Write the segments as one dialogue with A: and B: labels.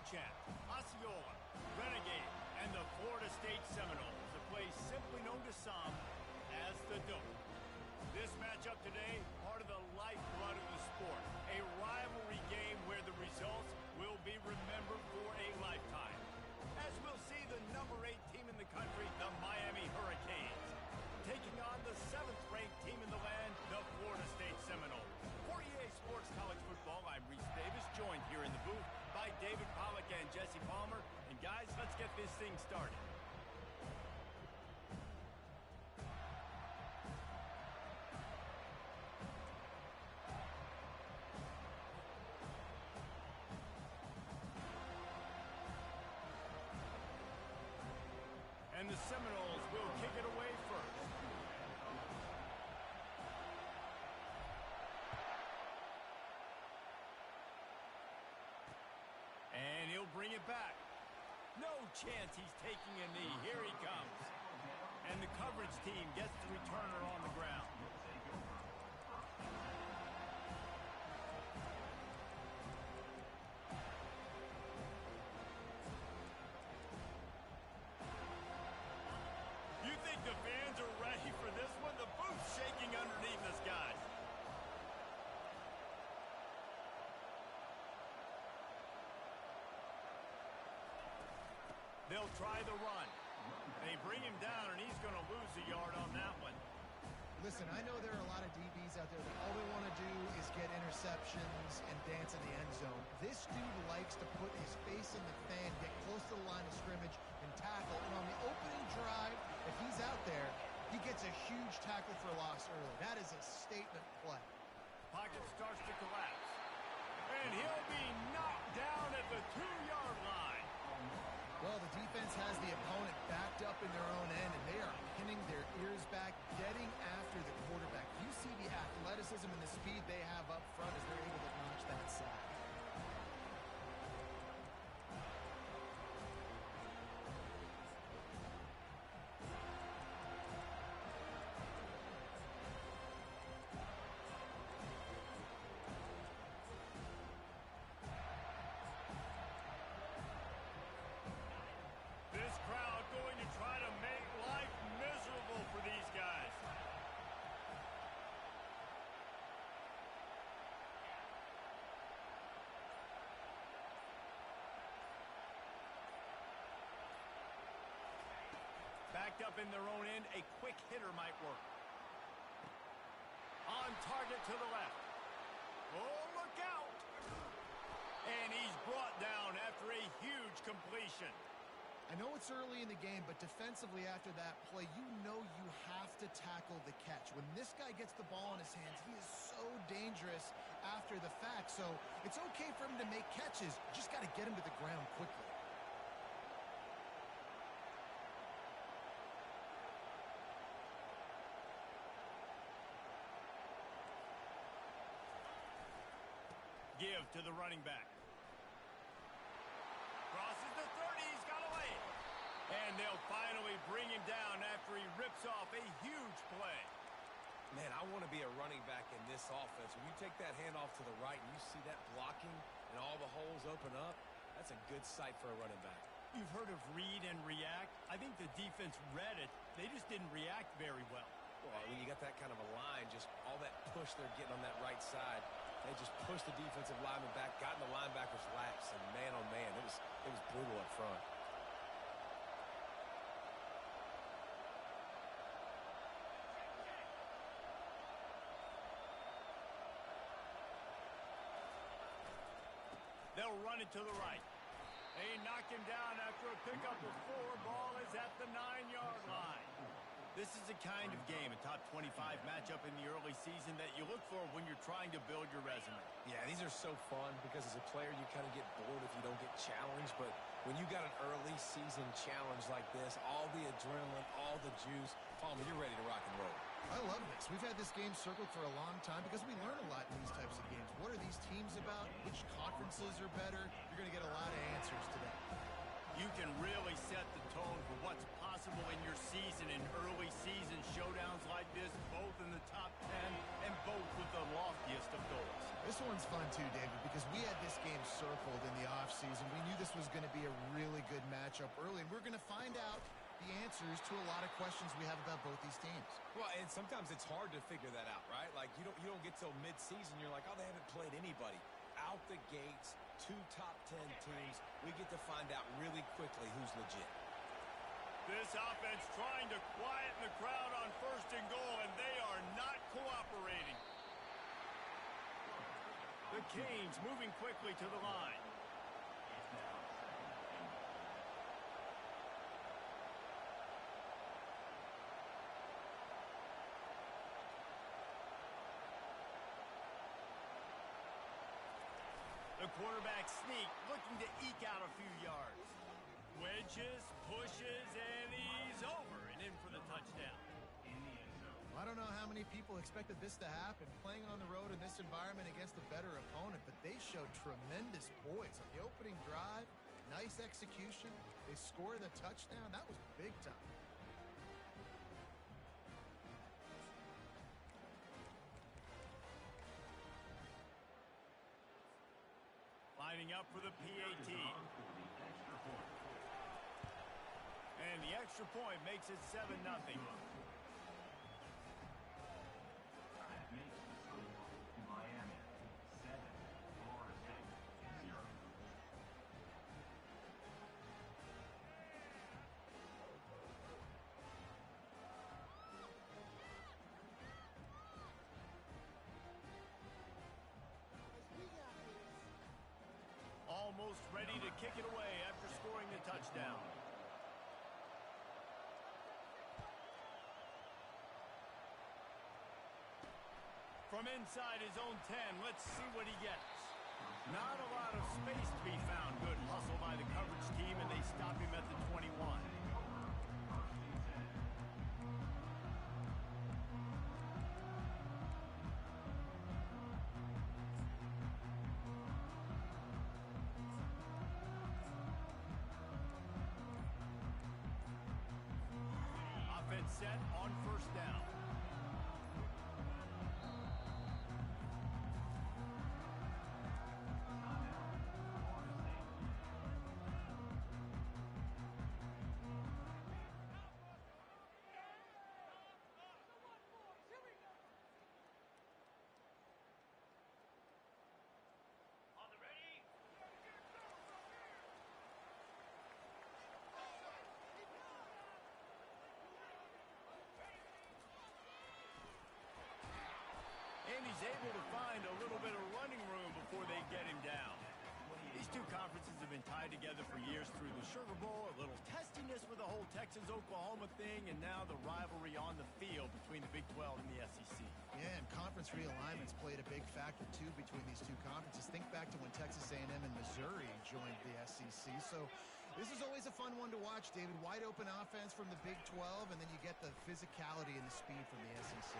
A: Champ, Osceola, Renegade, and the Florida State Seminoles, a place simply known to some as the Dope. This matchup today, part of the lifeblood of the sport, a rivalry game where the results will be remembered for a lifetime. As we'll see the number 8 team in the country, the Miami Hurricanes, taking on the 7th-ranked team in the land, the Florida State Seminoles. For EA Sports College Football, I'm Reese Davis, joined here in the booth by David Pollack and Jesse Palmer. And guys, let's get this thing started. And the Seminoles will kick it away first. And he'll bring it back. No chance he's taking a knee. Here he comes. And the coverage team gets the returner on the ground. You think the fans are ready for this one? The booth's shaking underneath us, guys. They'll try the run. They bring him down, and he's going to lose a yard on that one.
B: Listen, I know there are a lot of DBs out there that all they want to do is get interceptions and dance in the end zone. This dude likes to put his face in the fan, get close to the line of scrimmage, and tackle. And on the opening drive, if he's out there, he gets a huge tackle for loss early. That is a statement play.
A: Pocket starts to collapse. And he'll be knocked down at the 2-yard line.
B: Well, the defense has the opponent backed up in their own end, and they are pinning their ears back, getting after the quarterback. You see the athleticism and the speed they have up front as they're able to notch that sack.
A: This crowd going to try to make life miserable for these guys. Backed up in their own end, a quick hitter might work. On target to the left. Oh, look out! And he's brought down after a huge completion.
B: I know it's early in the game, but defensively after that play, you know you have to tackle the catch. When this guy gets the ball in his hands, he is so dangerous after the fact. So it's okay for him to make catches. You just got to get him to the ground quickly.
A: Give to the running back. Crosses the 30, he's got away. And they'll finally bring him down after he rips off a huge play.
C: Man, I want to be a running back in this offense. When you take that handoff to the right and you see that blocking and all the holes open up, that's a good sight for a running back.
A: You've heard of read and react. I think the defense read it. They just didn't react very well.
C: Well, when you got that kind of a line, just all that push they're getting on that right side, they just pushed the defensive lineman back, got in the linebacker's laps, and man, oh man, it was brutal up front.
A: They'll run it to the right. They knock him down after a pickup of 4. Ball is at the 9-yard line. This is the kind of game, a top 25 matchup in the early season, that you look for when you're trying to build your resume.
C: Yeah, these are so fun because as a player, you kind of get bored if you don't get challenged. But when you got an early season challenge like this, all the adrenaline, all the juice, Palmer, you're ready to rock and roll.
B: I love this. We've had this game circled for a long time because we learn a lot in these types of games. What are these teams about? Which conferences are better? You're going to get a lot of answers today.
A: You can really set the tone for what's possible in your season in early season showdowns like this, both in the top 10 and both with the loftiest of goals.
B: This one's fun too, David, because we had this game circled in the offseason. We knew this was going to be a really good matchup early, and we're going to find out the answers to a lot of questions we have about both these teams.
C: Well, and sometimes it's hard to figure that out, right? Like, you don't get till mid-season, you're like, oh, they haven't played anybody. Out the gates, 2 top 10 teams, we get to find out really quickly who's legit.
A: This offense trying to quieten the crowd on 1st and goal, and they are not cooperating. The Canes moving quickly to the line. The quarterback sneak, looking to eke out a few yards. Wedges, pushes, and he's over and in for the touchdown.
B: I don't know how many people expected this to happen, playing on the road in this environment against a better opponent, but they showed tremendous poise on the opening drive. Nice execution. They scored a touchdown. That was big time.
A: Lining up for the PAT. And the extra point makes it 7-0. Almost ready to kick it away after scoring the touchdown. From inside his own 10, let's see what he gets. Not a lot of space to be found. Good hustle by the coverage team, and they stop him at the 21. Offense set on 1st down. And he's able to find a little bit of running room before they get him down. These two conferences have been tied together for years through the Sugar Bowl, a little testiness with the whole Texas-Oklahoma thing, and now the rivalry on the field between the Big 12 and the SEC.
B: Yeah, and conference realignments played a big factor, too, between these two conferences. Think back to when Texas A&M and Missouri joined the SEC. So this is always a fun one to watch, David. Wide open offense from the Big 12, and then you get the physicality and the speed from the SEC.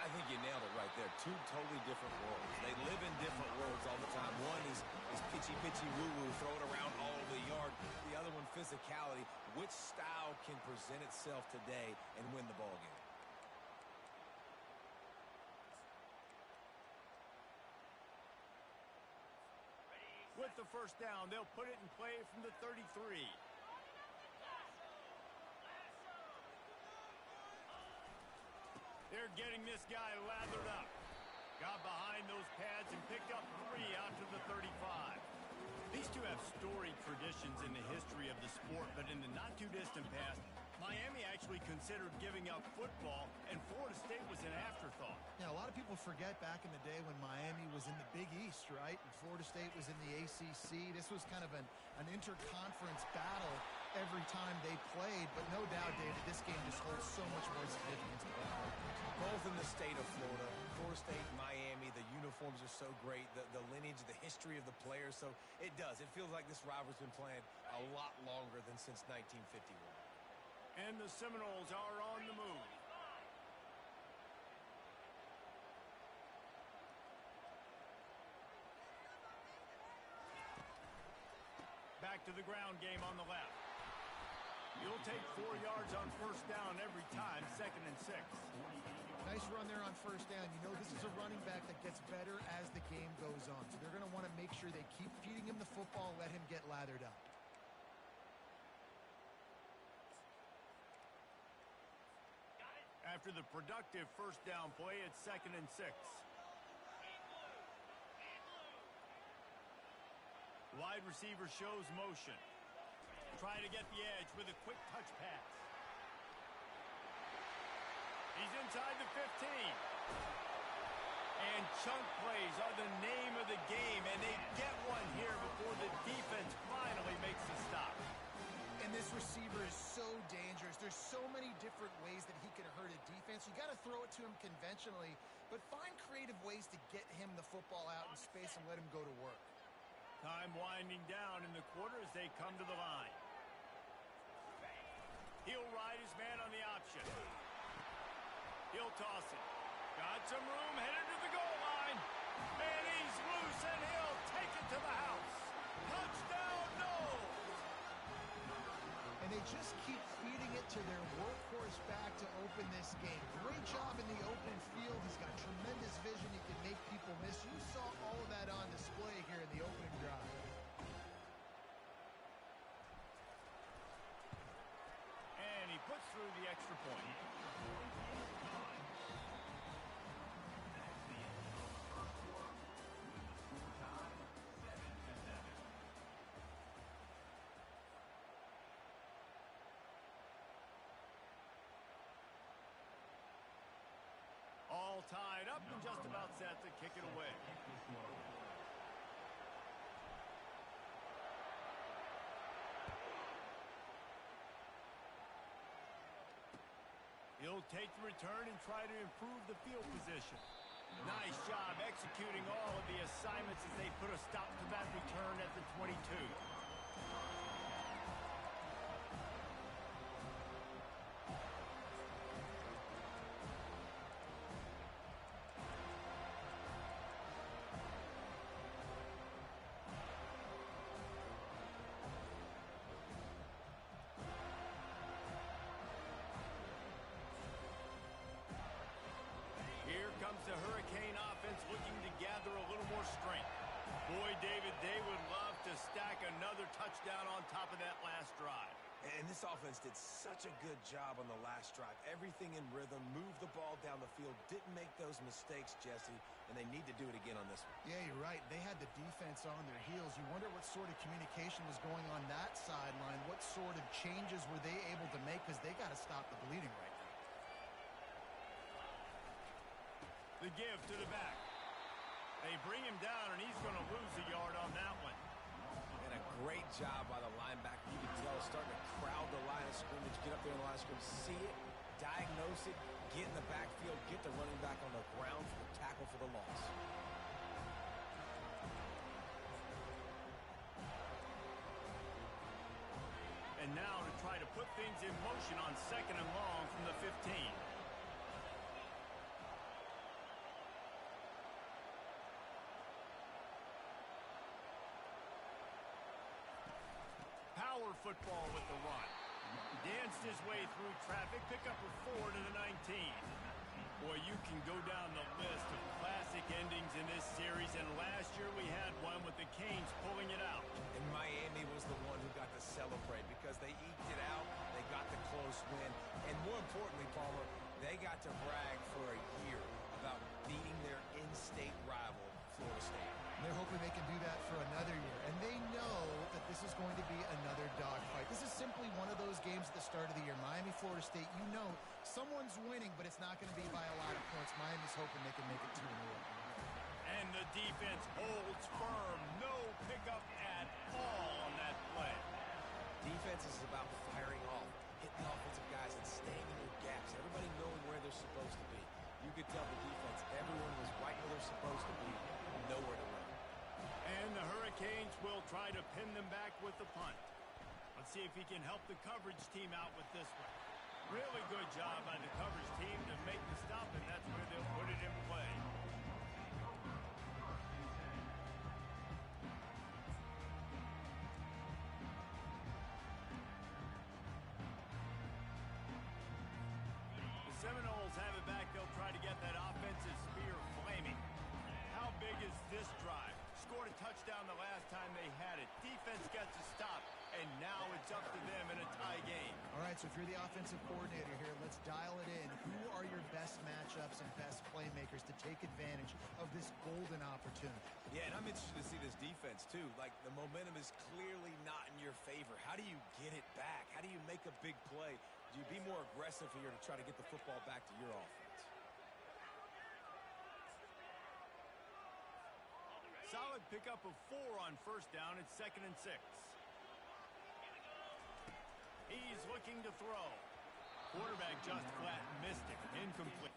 C: I think you nailed it right there. 2 totally different worlds. They live in different worlds all the time. One is pitchy, woo-woo, throw it around all over the yard. The other one, physicality. Which style can present itself today and win the ball game?
A: With the 1st down, they'll put it in play from the 33. They're getting this guy lathered up. Got behind those pads and picked up 3 out to the 35. These two have storied traditions in the history of the sport, but in the not-too-distant past, Miami actually considered giving up football, and Florida State was an afterthought.
B: Yeah, a lot of people forget back in the day when Miami was in the Big East, right? And Florida State was in the ACC. This was kind of an interconference battle every time they played, but no doubt, David, this game just holds so much more significance to both.
C: Both in the state of Florida, Florida State, Miami, the uniforms are so great, the lineage, the history of the players, so it does. It feels like this rivalry's been playing a lot longer than since 1951.
A: And the Seminoles are on the move. Back to the ground game on the left. You'll take 4 yards on 1st down every time, 2nd and 6.
B: Nice run there on first down. You know, this is a running back that gets better as the game goes on. So they're going to want to make sure they keep feeding him the football, let him get lathered up.
A: After the productive first down play, it's 2nd and 6. Wide receiver shows motion. Trying to get the edge with a quick touch pass. He's inside the 15. And chunk plays are the name of the game, and they get one here before the defense finally makes the stop.
B: And this receiver is so dangerous. There's so many different ways that he can hurt a defense. You got to throw it to him conventionally, but find creative ways to get him the football out in space and let him go to work.
A: Time winding down in the quarter as they come to the line. He'll ride his man on the option. He'll toss it. Got some room, headed to the goal line. And he's loose, and he'll take it to the house. Touchdown, no!
B: And they just keep feeding it to their workhorse back to open this game. Great job in the open field. He's got tremendous vision. He can make people miss. You saw all of that on display here in the opening drive.
A: And he puts through the extra point. All tied up and just about set to kick it away. He'll take the return and try to improve the field position. Nice job executing all of the assignments as they put a stop to that return at the 22. Here comes the Hurricane offense looking to gather a little more strength. Boy, David, they would love to stack another touchdown on top of that last drive.
C: And this offense did such a good job on the last drive. Everything in rhythm, moved the ball down the field, didn't make those mistakes, Jesse, and they need to do it again on this one.
B: Yeah, you're right. They had the defense on their heels. You wonder what sort of communication was going on that sideline. What sort of changes were they able to make, because they got to stop the bleeding right now.
A: The give to the back. They bring him down, and he's going to lose a yard on that one.
C: And a great job by the linebacker. You can tell starting to crowd the line of scrimmage, get up there in the line of scrimmage, see it, diagnose it, get in the backfield, get the running back on the ground for the tackle for the loss.
A: And now to try to put things in motion on 2nd and long from the 15. Power football with the run. Danced his way through traffic, pick up a 4 to the 19. Boy, you can go down the list of classic endings in this series, and last year we had one with the Canes pulling it out.
C: And Miami was the one who got to celebrate because they eked it out, they got the close win, and more importantly, Palmer, they got to brag for a year about beating their in-state rival, Florida State.
B: They're hoping they can do that for another year. And they know that this is going to be another dogfight. This is simply one of those games at the start of the year. Miami, Florida State, you know someone's winning, but it's not going to be by a lot of points. Miami's hoping they can make it 2 in a row.
A: And the defense holds firm. No pickup at all on that play.
C: Defense is about firing off, hitting the offensive guys, and staying in their gaps. Everybody knowing where they're supposed to be. You could tell the defense, everyone was right where they're supposed to be, nowhere to run.
A: And the Hurricanes will try to pin them back with the punt. Let's see if he can help the coverage team out with this one. Really good job by the coverage team to make the stop, and that's where they'll put it in play. The Seminoles have it back. They'll try to get it's up to them in a tie game.
B: All right, so if you're the offensive coordinator here, let's dial it in. Who are your best matchups and best playmakers to take advantage of this golden opportunity?
C: Yeah, and I'm interested to see this defense, too. Like, the momentum is clearly not in your favor. How do you get it back? How do you make a big play? Do you be more aggressive here to try to get the football back to your offense?
A: Solid pickup of 4 on first down. It's 2nd and 6. He's looking to throw. Quarterback just flat missed it. Incomplete.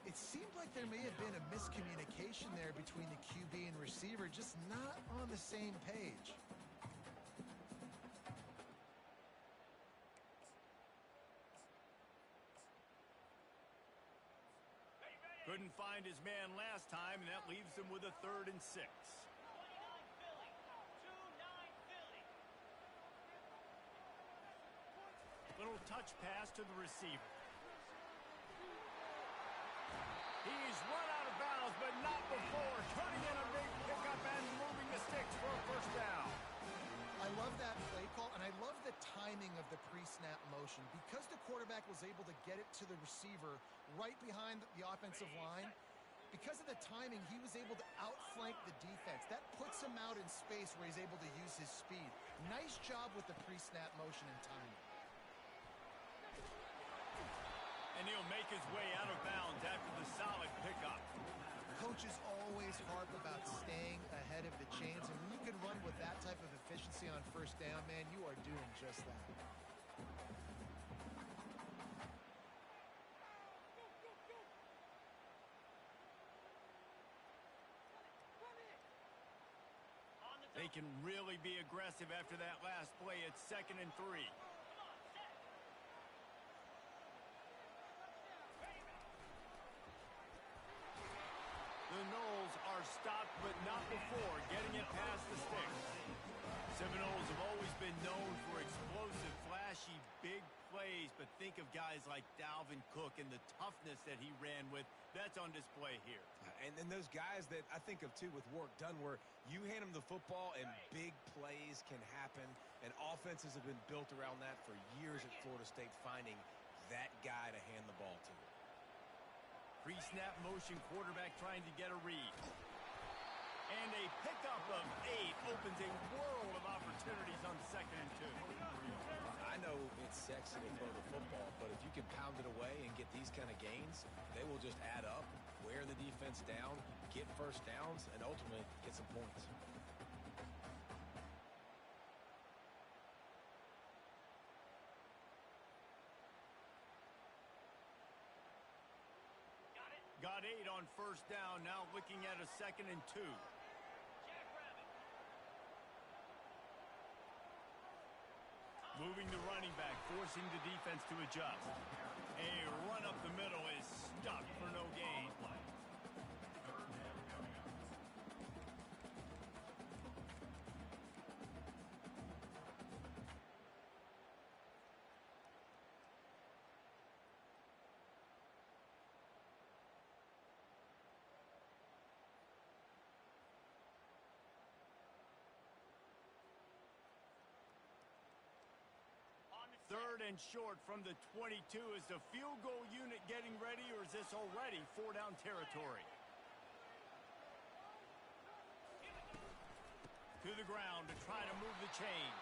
B: It seemed like there may have been a miscommunication there between the QB and receiver, just not on the same page.
A: Couldn't find his man last time, and that leaves him with a 3rd and 6. Little touch pass to the receiver. He's run out of bounds, but not before turning in a big pickup and moving the sticks for a first down.
B: I love that play call, and I love the timing of the pre-snap motion. Because the quarterback was able to get it to the receiver right behind the offensive line, because of the timing, he was able to outflank the defense. That puts him out in space where he's able to use his speed. Nice job with the pre-snap motion and timing.
A: And he'll make his way out of bounds after the solid pickup.
B: Coaches always harp about staying ahead of the chains, and when you can run with that type of efficiency on first down, man, you are doing just that.
A: They can really be aggressive after that last play. It's 2nd and 3. The Noles are stopped, but not before getting it past the sticks. Seminoles have always been known for explosive, flashy, big plays, but think of guys like Dalvin Cook and the toughness that he ran with. That's on display here.
C: And then those guys that I think of, too, with Warrick Dunn, where you hand them the football and big plays can happen, and offenses have been built around that for years at Florida State, finding that guy to hand the ball to.
A: Pre-snap motion, quarterback trying to get a read. And a pickup of 8 opens a world of opportunities on 2nd and 2.
C: I know it's sexy to throw the football, but if you can pound it away and get these kind of gains, they will just add up, wear the defense down, get first downs, and ultimately get some points.
A: Got 8 on first down, now looking at a 2nd and 2. Moving the running back, forcing the defense to adjust. A run up the middle is stuck for no gain. 3rd and short from the 22. Is the field goal unit getting ready, or is this already 4-down territory? To the ground to try to move the chains.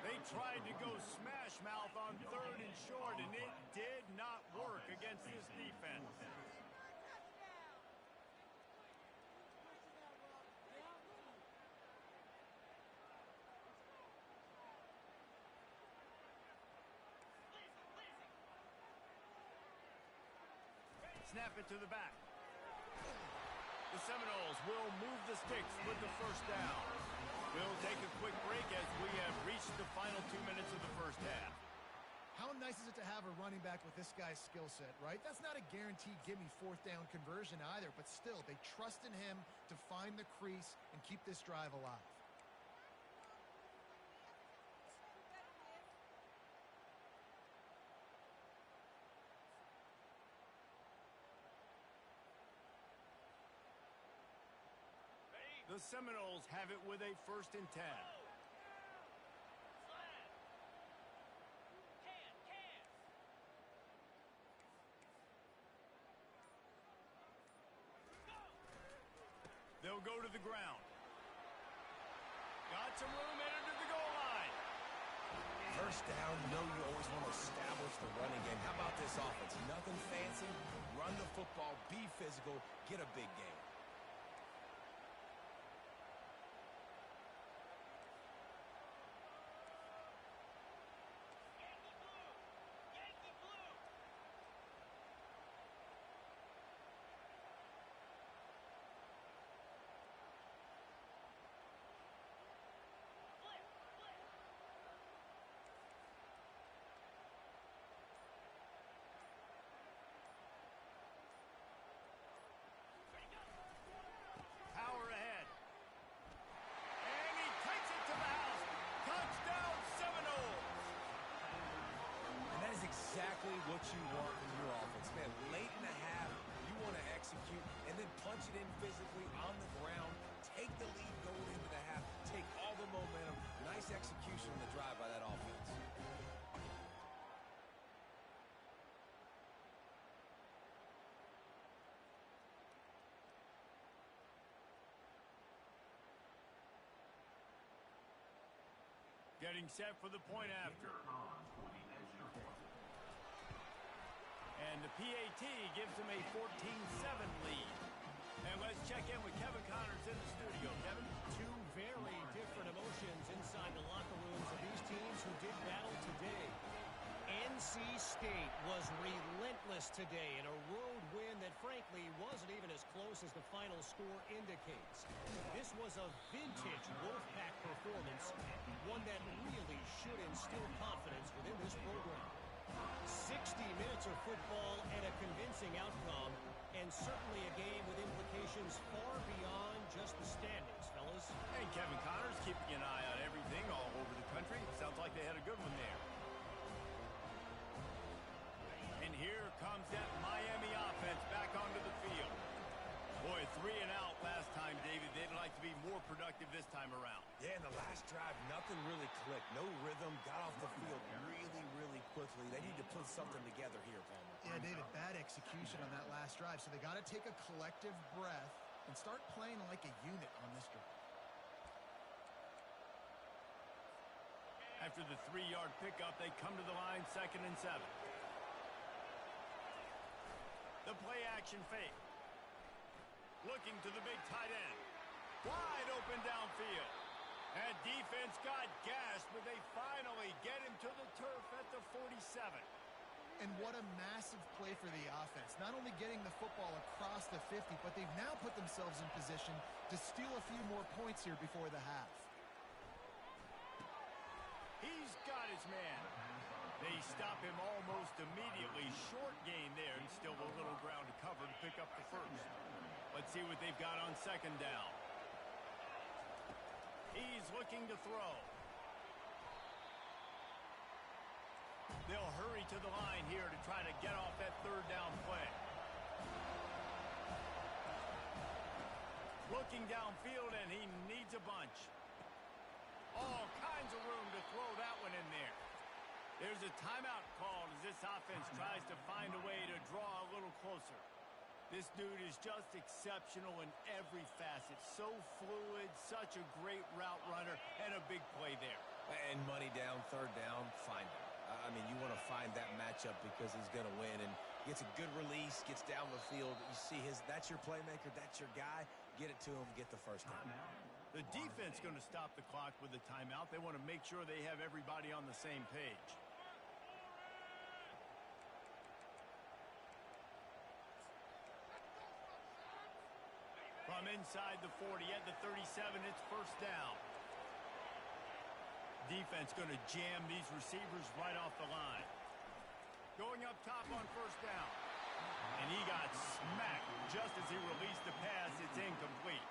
A: They tried to go smash mouth on 3rd and short, and it did not work against this defense. Snap it to the back. The Seminoles will move the sticks with the 1st down. We'll take a quick break as we have reached the final 2 minutes of the 1st half.
B: How nice is it to have a running back with this guy's skill set, right? That's not a guaranteed gimme 4th down conversion either, but still, they trust in him to find the crease and keep this drive alive.
A: The Seminoles have it with a 1st and 10. They'll go to the ground. Got some room, entered to the goal line.
C: 1st down, you know you always want to establish the running game. How about this offense? Nothing fancy. Run the football, be physical, get a big game.
A: Power ahead. And he takes it to the house. Touchdown, Seminoles.
C: And that is exactly what you want from your offense. Man, late in the half, you want to execute and then punch it in physically on the ground. Take the lead going into the half. Take all the momentum. Nice execution on the drive by that offense.
A: Getting set for the point after. And the PAT gives them a 14-7 lead. And let's check in with Kevin Connors in the studio. Kevin?
D: Two very different emotions inside the locker rooms of these teams who did battle today. NC State was relentless today in a road win that frankly wasn't even as close as the final score indicates. This was a vintage Wolfpack performance, one that really should instill confidence within this program. 60 minutes of football and a convincing outcome, and certainly a game with implications far beyond just the standings, fellas.
A: And Kevin Connors keeping an eye on everything all over the country. Sounds like they had a good one there. And here comes that Miami offense back onto the field. Boy, 3 and out last time, David. They'd like to be more productive this time around.
C: Yeah, in the last drive, nothing really clicked. No rhythm. Got off the field really, really quickly. They need to put something together here, Palmer.
B: Yeah, David, bad execution on that last drive, so they got to take a collective breath and start playing like a unit on this drive.
A: After the 3-yard pickup, they come to the line, 2nd and 7. The play action fake. Looking to the big tight end. Wide open downfield. And defense got gashed, but they finally get him to the turf at the 47.
B: And what a massive play for the offense. Not only getting the football across the 50, but they've now put themselves in position to steal a few more points here before the half.
A: He's got his man. They stop him almost immediately. Short gain there, and still a little ground to cover to pick up the 1st. Let's see what they've got on 2nd down. He's looking to throw. They'll hurry to the line here to try to get off that 3rd down play. Looking downfield, and he needs a bunch. All kinds of room to throw that one in there. There's a timeout called as this offense tries to find a way to draw a little closer. This dude is just exceptional in every facet. So fluid, such a great route runner, and a big play there.
C: And money down, third down, find him. I mean, you want to find that matchup because he's going to win and gets a good release, gets down the field. You see that's your playmaker, that's your guy. Get it to him, get the first down.
A: The defense going to stop the clock with a timeout. They want to make sure they have everybody on the same page. From inside the 40 at the 37, it's first down. Defense going to jam these receivers right off the line. Going up top on first down. And he got smacked just as he released the pass. It's incomplete.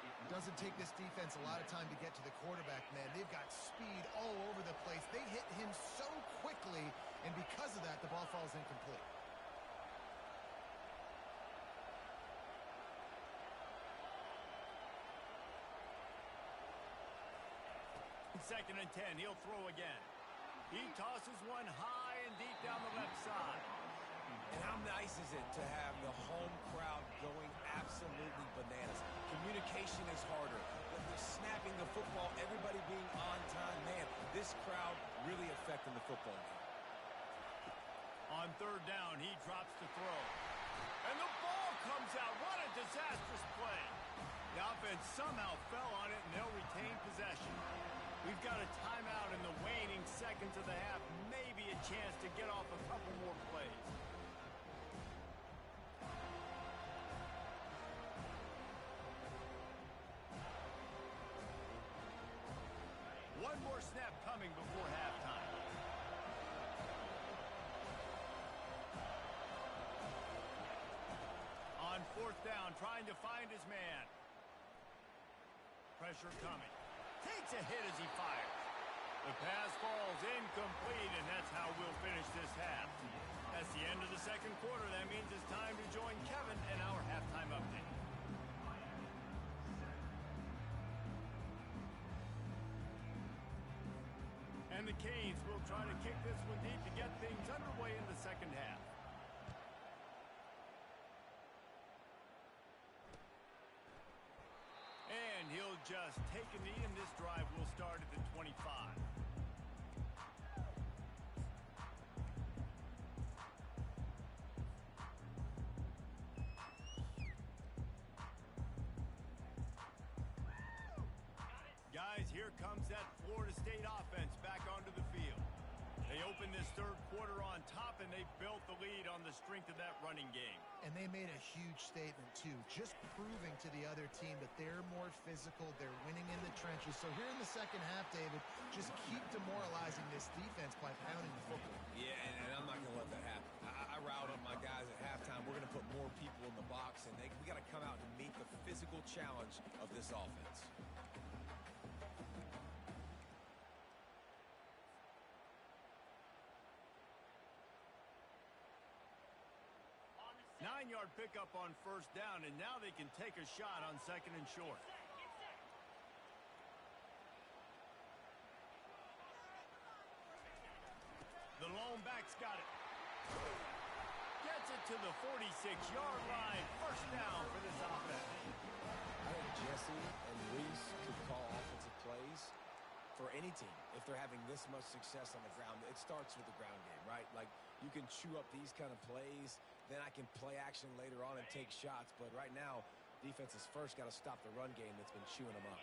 B: It doesn't take this defense a lot of time to get to the quarterback, man. They've got speed all over the place. They hit him so quickly, and because of that, the ball falls incomplete.
A: Second and 10, he'll throw again. He tosses one high and deep down the left side.
C: And how nice is it to have the home crowd going absolutely bananas? Communication is harder. They're snapping the football, everybody being on time. Man, this crowd really affecting the football game.
A: On third down, he drops the throw. And the ball comes out. What a disastrous play. The offense somehow fell on it, and they'll retain possession. We've got a timeout in the waning seconds of the half. Maybe a chance to get off a couple more plays. One more snap coming before halftime. On fourth down, trying to find his man. Pressure coming. Takes a hit as he fires. The pass falls incomplete, and that's how we'll finish this half. That's the end of the second quarter. That means it's time to join Kevin in our halftime update. And the Canes will try to kick this one deep to get things underway in the second half. And he'll just take a knee, and this drive will start at the 25. Guys, here comes that Florida State offense back onto the field. They opened this third quarter on top, and they built the lead on the strength of that running game.
B: And they made a huge statement, too, just proving to the other team that they're more physical, they're winning in the trenches. So here in the second half, David, just keep demoralizing this defense by pounding the football.
C: Yeah, and I'm not going to let that happen. I riled up my guys at halftime. We're going to put more people in the box, and we got to come out and meet the physical challenge of this offense.
A: Nine-yard pickup on first down, and now they can take a shot on second and short. The lone back's got it. Gets it to the 46-yard line. First down for this offense.
C: I think Jesse and Reese could call offensive plays for any team. If they're having this much success on the ground, it starts with the ground game, right? Like, you can chew up these kind of plays, then I can play action later on and take shots. But right now, defense has first got to stop the run game that's been chewing them up.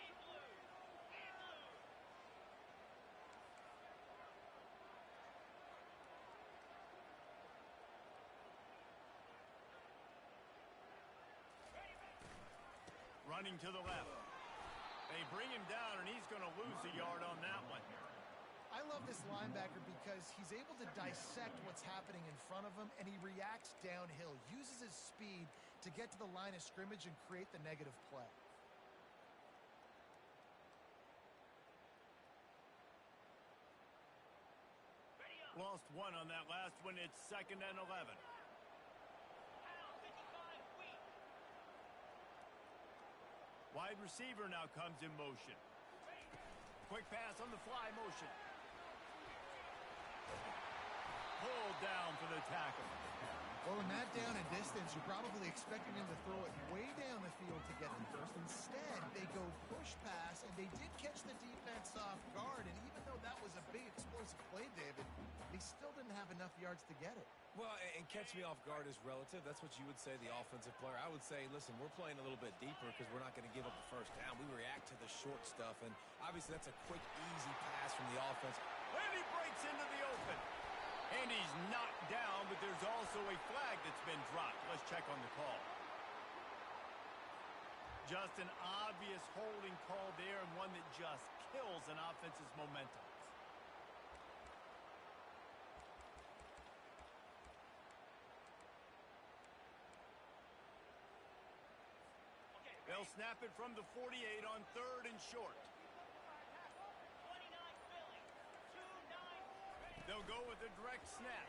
A: Running to the left. They bring him down, and he's going to lose a yard on that one.
B: I love this linebacker because he's able to dissect what's happening in front of him, and he reacts downhill, uses his speed to get to the line of scrimmage and create the negative play.
A: Lost one on that last one. It's second and 11. Wide receiver now comes in motion. Quick pass on the fly motion. pulled down for the tackle.
B: Well, in that down and distance, you're probably expecting him to throw it way down the field to get the first. Instead, they go push pass, and they did catch the defense off guard. And even though that was a big explosive play, David, they still didn't have enough yards to get it.
C: Well, and catch me off guard is relative. That's what you would say, the offensive player. I would say, listen, we're playing a little bit deeper because we're not going to give up the first down. We react to the short stuff, and obviously that's a quick, easy pass from the offense.
A: And he breaks into the open. And he's knocked down, but there's also a flag that's been dropped. Let's check on the call. Just an obvious holding call there, and one that just kills an offense's momentum. They'll snap it from the 48 on 3rd and short. They'll go with a direct snap.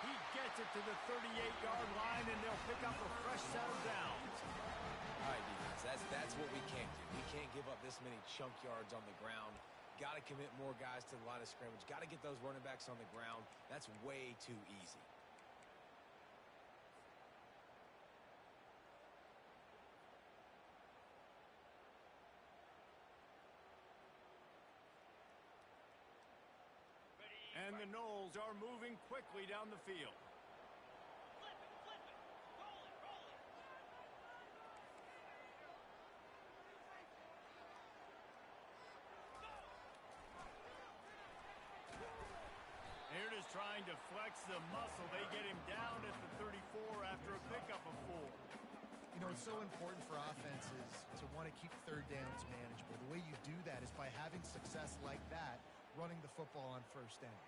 A: He gets it to the 38-yard line, and they'll pick up a fresh set of downs.
C: All right, defense, that's what we can't do. We can't give up this many chunk yards on the ground. Got to commit more guys to the line of scrimmage. Got to get those running backs on the ground. That's way too easy.
A: And the Noles are moving quickly down the field. Here it is trying to flex the muscle. They get him down at the 34 after a pickup of 4.
B: You know, it's so important for offenses to want to keep third downs manageable. The way you do that is by having success like that, running the football on first down.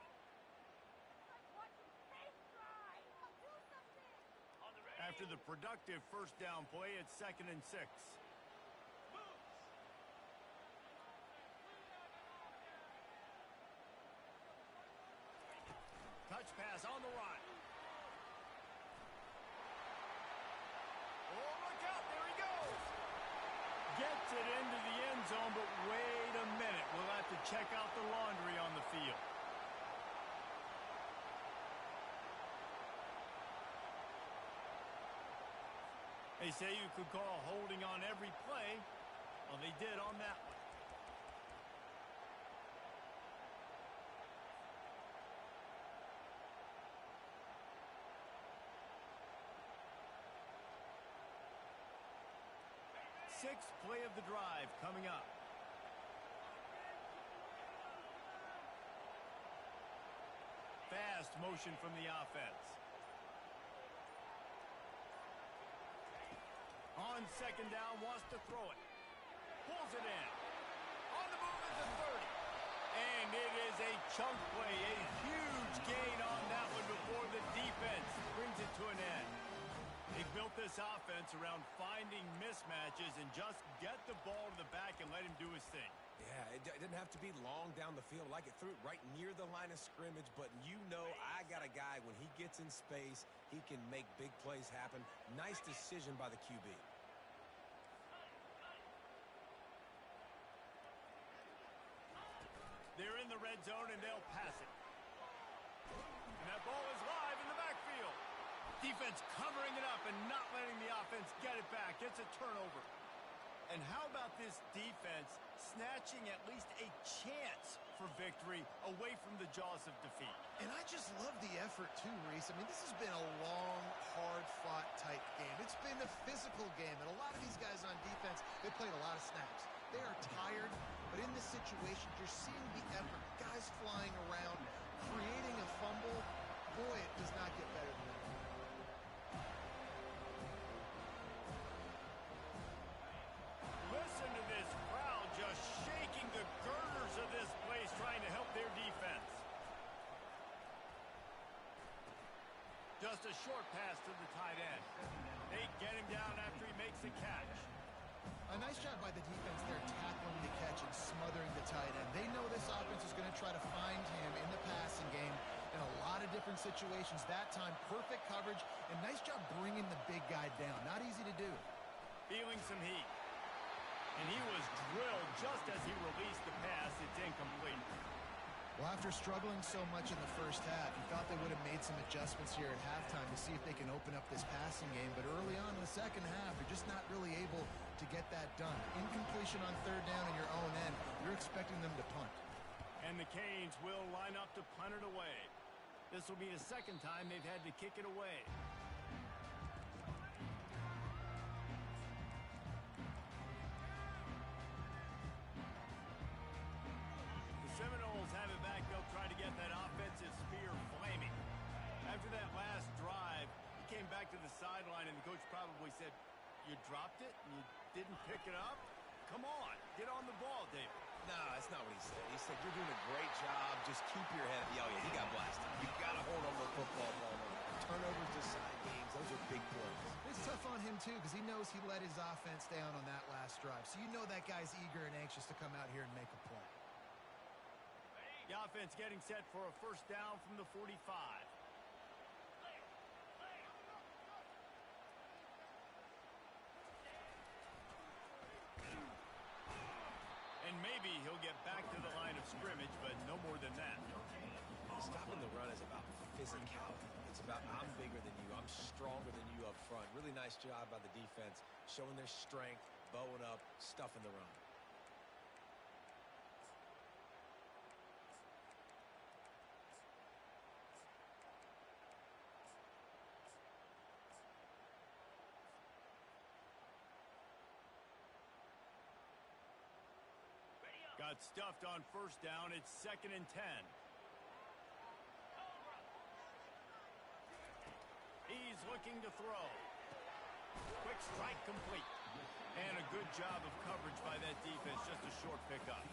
A: After the productive first down play, it's 2nd and 6. Touch pass on the run. Oh, look out, there he goes. Gets it into the end zone, but wait a minute. We'll have to check out the laundry on the field. They say you could call holding on every play. Well, they did on that one. Sixth play of the drive coming up. Fast motion from the offense. On 2nd down, wants to throw it. Pulls it in. On the move is the 30. And it is a chunk play. A huge gain on that one before the defense brings it to an end. They built this offense around finding mismatches and just get the ball to the back and let him do his thing.
C: Yeah, it didn't have to be long down the field. Like it threw it right near the line of scrimmage, but you know I got a guy, when he gets in space, he can make big plays happen. Nice decision by the QB.
A: They're in the red zone, and they'll pass it. And that ball is live in the backfield. Defense covering it up and not letting the offense get it back. Gets a turnover. And how about this defense snatching at least a chance for victory away from the jaws of defeat?
B: And I just love the effort too, Reese. I mean, this has been a long, hard-fought type game. It's been a physical game, and a lot of these guys on defense, they played a lot of snaps. They are tired, but in this situation, you're seeing the effort. Guys flying around, creating a fumble. Boy, it does not get better than that.
A: Listen to this crowd just shaking the girders of this place, trying to help their defense. Just a short pass to the tight end. They get him down after he makes the catch.
B: A nice job by the defense there, tackling the catch and smothering the tight end. They know this offense is going to try to find him in the passing game in a lot of different situations. That time, perfect coverage, and nice job bringing the big guy down. Not easy to do.
A: Feeling some heat. And he was drilled just as he released the pass. It's incomplete.
B: Well, after struggling so much in the first half, you thought they would have made some adjustments here at halftime to see if they can open up this passing game. But early on in the second half, they're just not really able to get that done. Incompletion on third down in your own end, you're expecting them to punt.
A: And the Canes will line up to punt it away. This will be the second time they've had to kick it away. Seminoles have it back. They'll try to get that offensive spear flaming. After that last drive, he came back to the sideline, and the coach probably said, you dropped it and you didn't pick it up? Come on, get on the ball, David.
C: No, that's not what he said. He said, you're doing a great job. Just keep your head. Oh, yeah, he got blasted. You got to hold on to the football ball. Turnovers decide games. Those are big plays.
B: It's tough on him, too, because he knows he let his offense down on that last drive. So you know that guy's eager and anxious to come out here and make a play.
A: The offense getting set for a first down from the 45. And maybe he'll get back to the line of scrimmage, but no more than that.
C: Stopping the run is about physicality. It's about I'm bigger than you. I'm stronger than you up front. Really nice job by the defense, showing their strength, bowing up, stuffing the run.
A: Got stuffed on first down. It's 2nd and 10. He's looking to throw. Quick strike complete. And a good job of coverage by that defense. Just a short pickup.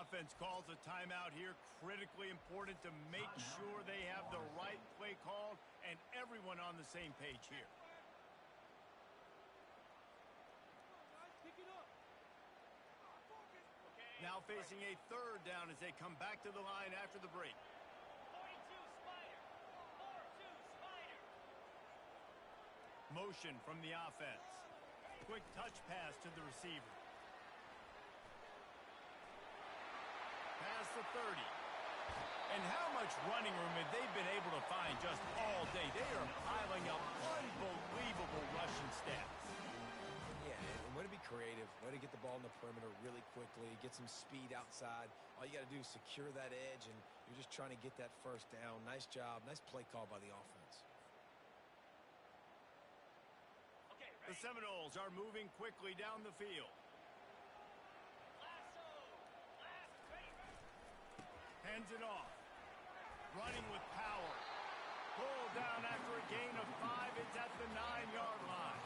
A: Offense calls a timeout here. Critically important to make sure they have the right play called and everyone on the same page here. Now facing a third down as they come back to the line after the break.
E: 42 Spider. 4-2 Spider.
A: Motion from the offense. Quick touch pass to the receiver. Past the 30. And how much running room have they been able to find just all day? They are piling up unbelievable rushing stats.
C: Yeah, and way to be creative, way to get the ball in the perimeter really quickly, get some speed outside. All you got to do is secure that edge, and you're just trying to get that first down. Nice job, nice play call by the offense.
A: The Seminoles are moving quickly down the field. Hands it off. Running with power. Pulled down after a gain of 5. It's at the 9-yard line.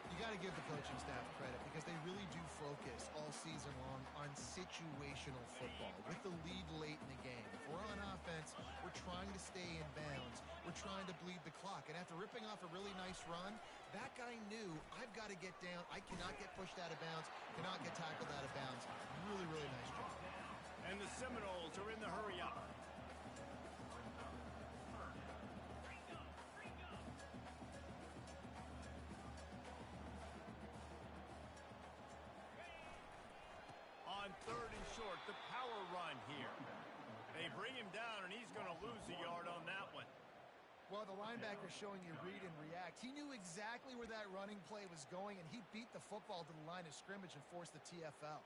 B: You got to give the coaching staff credit because they really do focus all season long on situational football with the lead late in the game. If we're on offense, we're trying to stay in bounds. We're trying to bleed the clock. And after ripping off a really nice run, that guy knew I've got to get down. I cannot get pushed out of bounds, cannot get tackled out of bounds. Really, really nice job.
A: And the Seminoles are in the hurry up. On 3rd and short, the power run here. They bring him down, and he's going to lose a yard on that one.
B: Well, the linebacker's showing you read and react. He knew exactly where that running play was going, and he beat the football to the line of scrimmage and forced the TFL.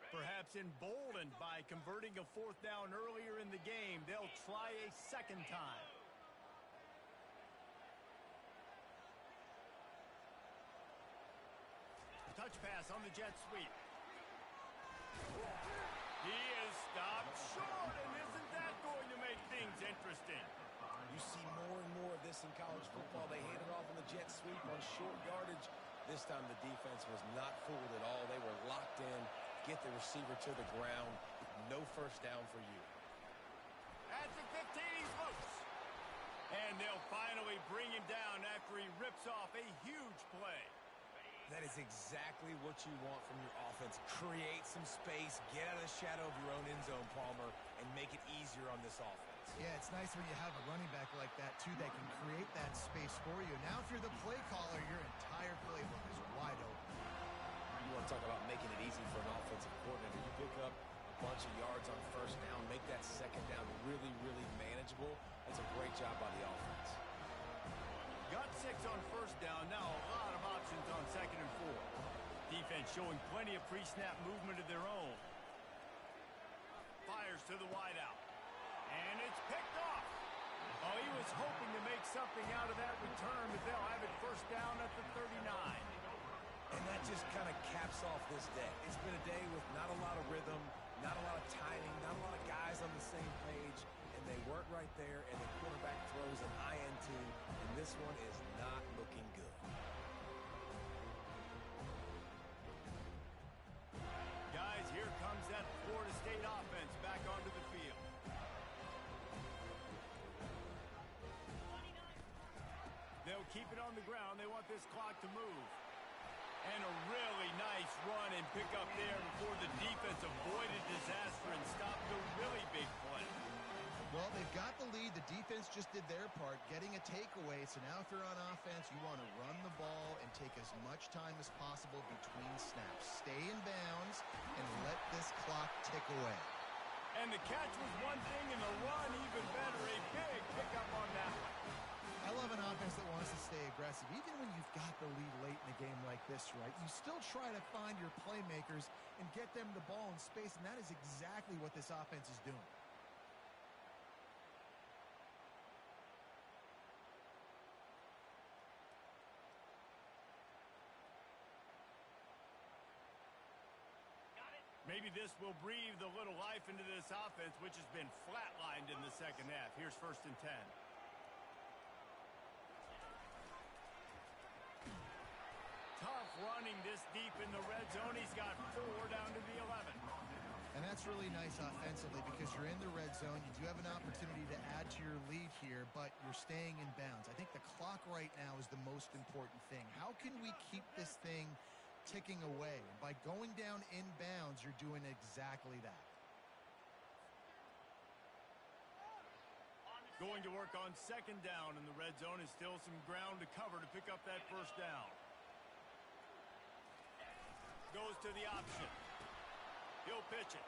A: Perhaps emboldened by converting a 4th down earlier in the game, they'll try a second time. Touch pass on the jet sweep. He is stopped short, and isn't that going to make things interesting?
C: You see more and more of this in college football. They hand it off on the jet sweep on short yardage. This time the defense was not fooled at all. They were locked in, get the receiver to the ground. No first down for you.
A: At the 15, he's loose. And they'll finally bring him down after he rips off a huge play.
C: That is exactly what you want from your offense. Create some space, get out of the shadow of your own end zone, Palmer, and make it easier on this offense.
B: Yeah, it's nice when you have a running back like that, too, that can create that space for you. Now, if you're the play caller, your entire playbook is wide open.
C: You want to talk about making it easy for an offensive coordinator. You pick up a bunch of yards on first down, make that second down really, really manageable. That's a great job by the offense.
A: Got 6 on first down. Now a lot of options on 2nd and 4. Defense showing plenty of pre-snap movement of their own. Fires to the wideout. And it's picked off. Oh, he was hoping to make something out of that return, but they'll have it first down at the 39.
C: And that just kind of caps off this day. It's been a day with not a lot of rhythm, not a lot of timing, not a lot of guys on the same page. And they weren't right there, and the quarterback throws an INT, and this one is not looking good.
A: Guys, here comes that Florida State offense back onto the field. They'll keep it on the ground. They want this clock to move. And a really nice run and pick up there before the defense avoided disaster and stopped the really big play.
B: Well, they've got the lead. The defense just did their part, getting a takeaway. So now if you're on offense, you want to run the ball and take as much time as possible between snaps. Stay in bounds and let this clock tick away.
A: And the catch was one thing, and the run even better. A big pickup on that one.
B: I love an offense that wants to stay aggressive. Even when you've got the lead late in a game like this, right, you still try to find your playmakers and get them the ball in space, and that is exactly what this offense is doing.
A: Maybe this will breathe a little life into this offense, which has been flatlined in the second half. Here's 1st and 10. Tough running this deep in the red zone. He's got 4 down to the 11.
B: And that's really nice offensively because you're in the red zone. You do have an opportunity to add to your lead here, but you're staying in bounds. I think the clock right now is the most important thing. How can we keep this thing ticking away? And by going down in bounds, you're doing exactly that.
A: Going to work on 2nd down in the red zone, and still some ground to cover to pick up that first down. Goes to the option. He'll pitch it.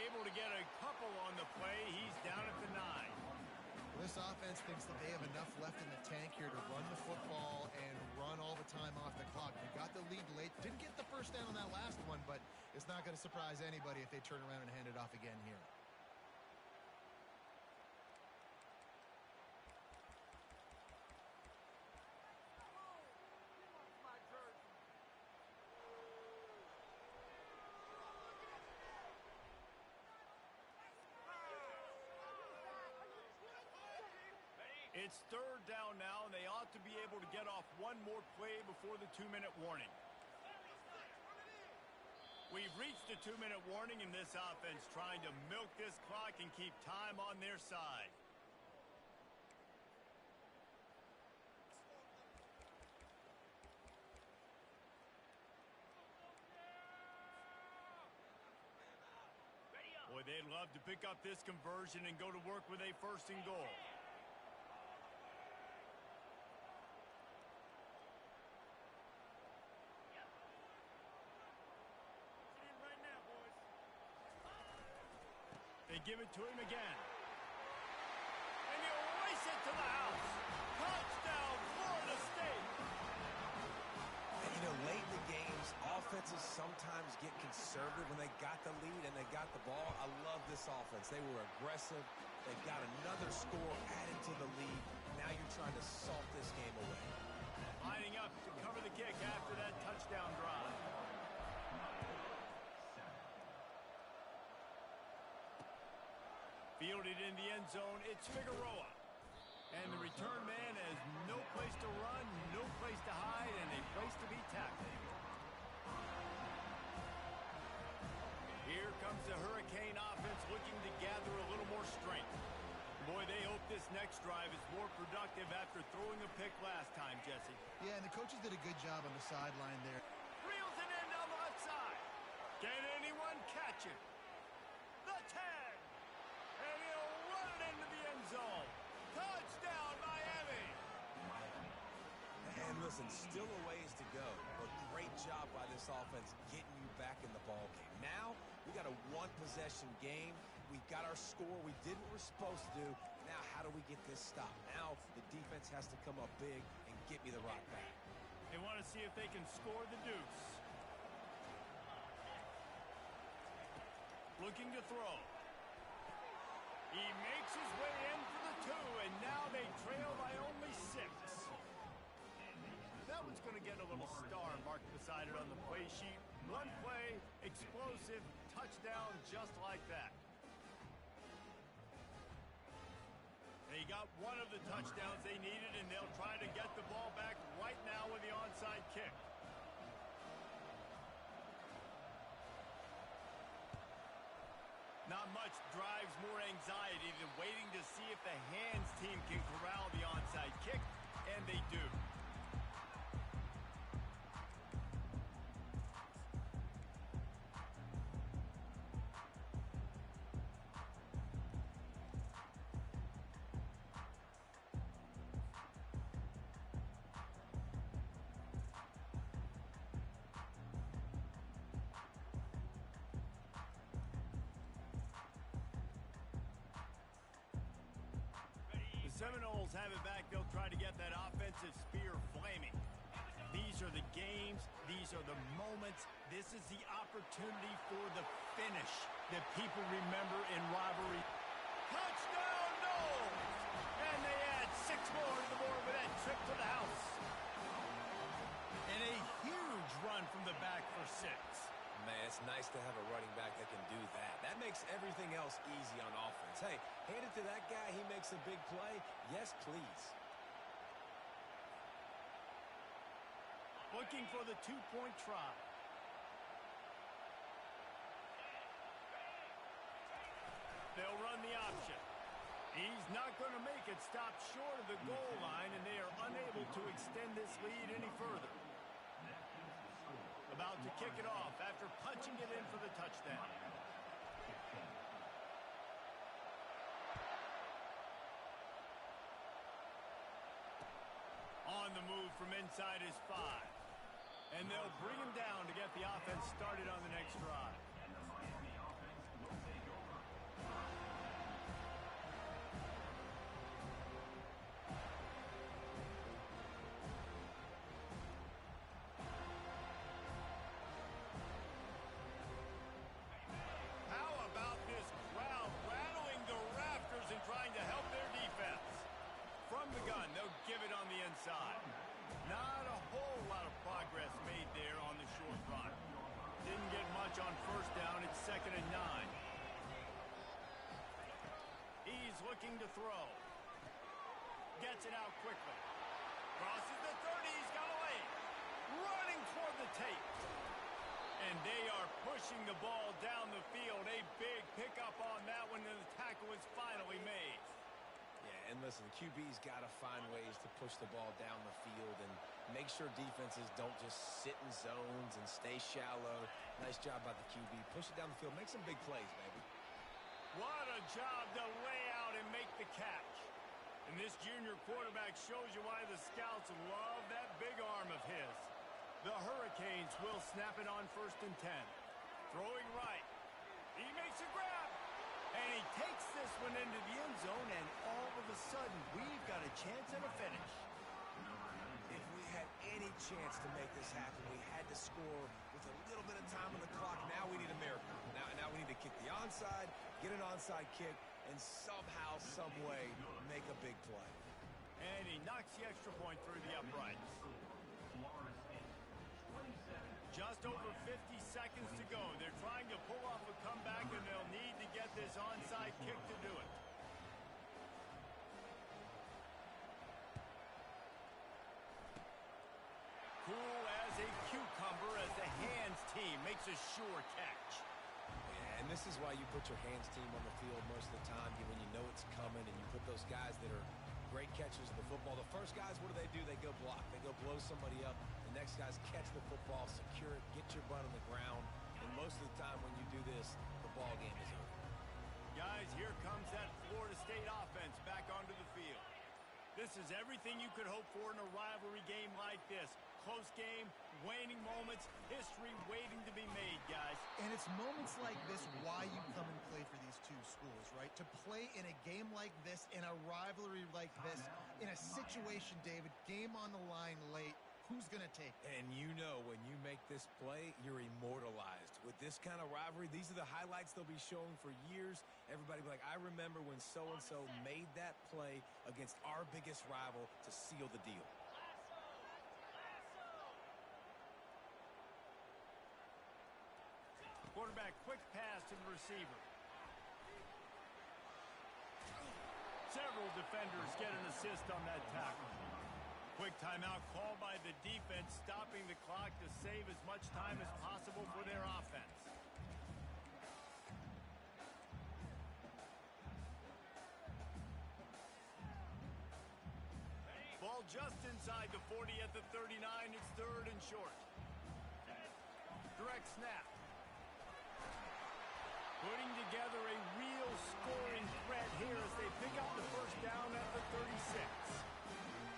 A: Able to get a couple on the play. He's down at the 9.
B: This offense thinks that they have enough left in the tank here to run the football and run all the time off the clock. They got the lead late. Didn't get the first down on that last one, but it's not going to surprise anybody if they turn around and hand it off again here.
A: It's 3rd down now, and they ought to be able to get off one more play before the 2-minute warning. We've reached the 2-minute warning, and this offense trying to milk this clock and keep time on their side. Boy, they'd love to pick up this conversion and go to work with a 1st and goal. They give it to him again. And he'll race it to the house. Touchdown, Florida State.
C: And, you know, late in the games, offenses sometimes get conservative when they got the lead and they got the ball. I love this offense. They were aggressive. They've got another score added to the lead. Now you're trying to salt this game away.
A: Lining up to cover the kick after that touchdown drive. Fielded in the end zone, it's Figueroa. And the return man has no place to run, no place to hide, and a place to be tackled. Here comes the Hurricane offense looking to gather a little more strength. Boy, they hope this next drive is more productive after throwing a pick last time, Jesse.
B: Yeah, and the coaches did a good job on the sideline there.
A: Reels it in down the left side. Can anyone catch it? The 10. And he'll run it into the end zone. Touchdown, Miami.
C: And listen, still a ways to go, but great job by this offense getting you back in the ball game. Now, we got a one-possession game. We got our score we did what we're supposed to do. Now, how do we get this stopped? Now, the defense has to come up big and get me the rock back.
A: They want to see if they can score the deuce. Looking to throw. He makes his way in for the 2, and now they trail by only 6. That one's going to get a little star marked beside it on the play sheet. One play, explosive, touchdown just like that. They got one of the touchdowns they needed, and they'll try to get the ball back right now with the onside kick. Not much drives more anxiety than waiting to see if the hands team can corral the onside kick, and they do. Seminoles have it back. They'll try to get that offensive spear flaming. These are the games. These are the moments. This is the opportunity for the finish that people remember in rivalry. Touchdown, Noles! And they add 6 more to the board with that trip to the house. And a huge run from the back for 6.
C: Man, it's nice to have a running back that can do that. That makes everything else easy on offense. Hey, hand it to that guy. He makes a big play. Yes, please.
A: Looking for the 2-point try. They'll run the option. He's not going to make it. Stop short of the goal line, and they are unable to extend this lead any further. About to kick it off after punching it in for the touchdown. On the move from inside his 5. And they'll bring him down to get the offense started on the next drive. From the gun, they'll give it on the inside. Not a whole lot of progress made there on the short run. Didn't get much on first down. It's 2nd and 9. He's looking to throw. Gets it out quickly. Crosses the 30. He's got a lane. Running toward the tape. And they are pushing the ball down the field. A big pickup on that one, and the tackle is finally made.
C: Yeah, and listen, QB's got to find ways to push the ball down the field and make sure defenses don't just sit in zones and stay shallow. Nice job by the QB. Push it down the field. Make some big plays, baby.
A: What a job to lay out and make the catch. And this junior quarterback shows you why the scouts love that big arm of his. The Hurricanes will snap it on 1st and 10. Throwing right. He makes a grab. And he takes this one into the end zone, and all of a sudden, we've got a chance at a finish.
C: If we had any chance to make this happen, we had to score with a little bit of time on the clock. Now we need a miracle. Now we need to kick the onside, get an onside kick, and somehow, some way, make a big play.
A: And he knocks the extra point through the uprights. Just over 50 seconds to go. They're trying to pull off a comeback, and they'll need to get this onside kick to do it. cucumber as the hands team makes a sure catch.
C: Yeah, and this is why you put your hands team on the field most of the time when you know it's coming, and you put those guys that are great catchers of the football. The first guys, what do? They go block. They go blow somebody up. The next guys catch the football, secure it, get your butt on the ground. And most of the time when you do this, the ball game is over.
A: Guys, here comes that Florida State offense back onto the field. This is everything you could hope for in a rivalry game like this. Close game, waning moments, history waiting to be made, guys.
B: And it's moments like this why you come and play for these two schools, right? To play in a game like this, in a rivalry like this, in a situation, David, game on the line late, who's going to take it?
C: And you know when you make this play, you're immortalized. With this kind of rivalry, these are the highlights they'll be showing for years. Everybody will be like, I remember when so-and-so made that play against our biggest rival to seal the deal.
A: Quarterback, quick pass to the receiver. Several defenders get an assist on that tackle. Quick timeout called by the defense, stopping the clock to save as much time as possible for their offense. Ball just inside the 40 at the 39. It's third and short. Direct snap. Putting together a real scoring threat here as they pick up the first down at the 36.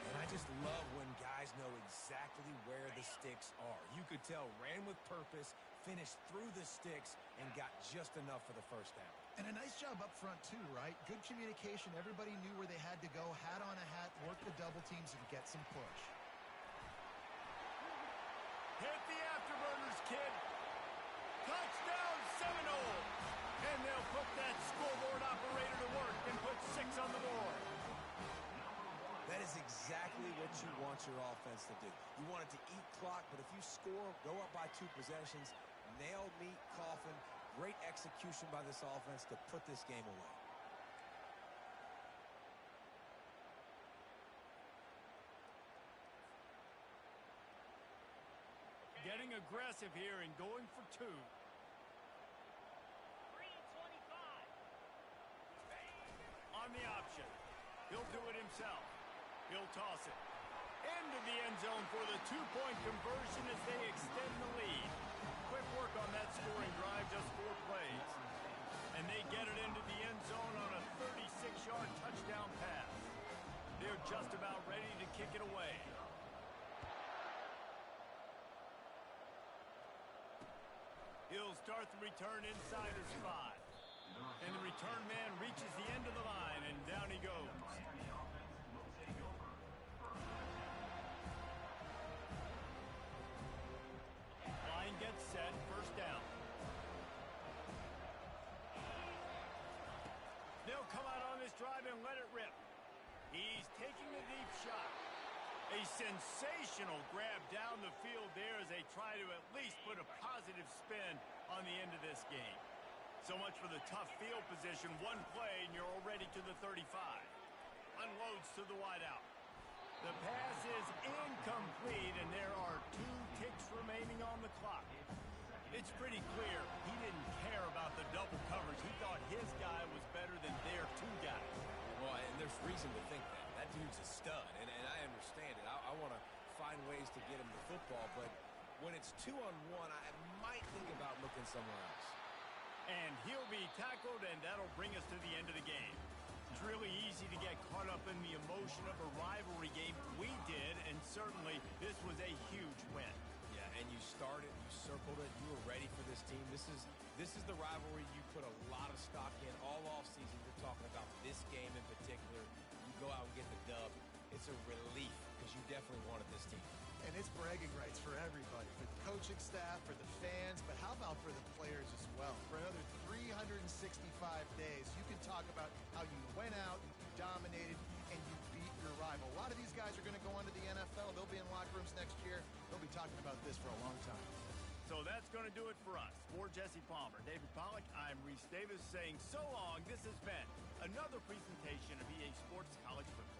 C: And I just love when guys know exactly where the sticks are. You could tell, ran with purpose, finished through the sticks, and got just enough for the first down.
B: And a nice job up front, too, right? Good communication. Everybody knew where they had to go. Hat on a hat, work the double teams, and get some push.
A: Hit the afterburners, kid. Touchdown, Seminoles. And they'll put that scoreboard operator to work and put 6 on the board.
C: That is exactly what you want your offense to do. You want it to eat clock, but if you score, go up by 2 possessions, nail, meet, coffin. Great execution by this offense to put this game away.
A: Getting aggressive here and going for 2. On the option. He'll do it himself. He'll toss it. Into the end zone for the 2-point conversion as they extend the lead. Quick work on that scoring drive, just 4 plays. And they get it into the end zone on a 36-yard touchdown pass. They're just about ready to kick it away. He'll start the return inside his 5. And the return man reaches the end of the line, and down he goes. Line gets set, first down. They'll come out on this drive and let it rip. He's taking the deep shot. A sensational grab down the field there as they try to at least put a positive spin on the end of this game. So much for the tough field position. 1 play and you're already to the 35. Unloads to the wideout. The pass is incomplete and there are 2 ticks remaining on the clock. It's pretty clear he didn't care about the double coverage. He thought his guy was better than their 2 guys.
C: Well, and there's reason to think that. That dude's a stud, and I understand it. I want to find ways to get him the football, but when it's 2-on-1, I might think about looking somewhere else.
A: And he'll be tackled, and that'll bring us to the end of the game. It's really easy to get caught up in the emotion of a rivalry game. We did, and certainly this was a huge win.
C: Yeah, and you started, you circled it, you were ready for this team. This is the rivalry you put a lot of stock in all offseason. You're talking about this game in particular. You go out and get the dub. It's a relief because you definitely wanted this team.
B: And it's bragging rights for everybody, for the coaching staff, for the fans, but how about for the players as well? For another 365 days, you can talk about how you went out, you dominated, and you beat your rival. A lot of these guys are going to go on to the NFL. They'll be in locker rooms next year. They'll be talking about this for a long time.
A: So that's going to do it for us. For Jesse Palmer, David Pollack, I'm Reese Davis saying so long. This has been another presentation of EA Sports College Football.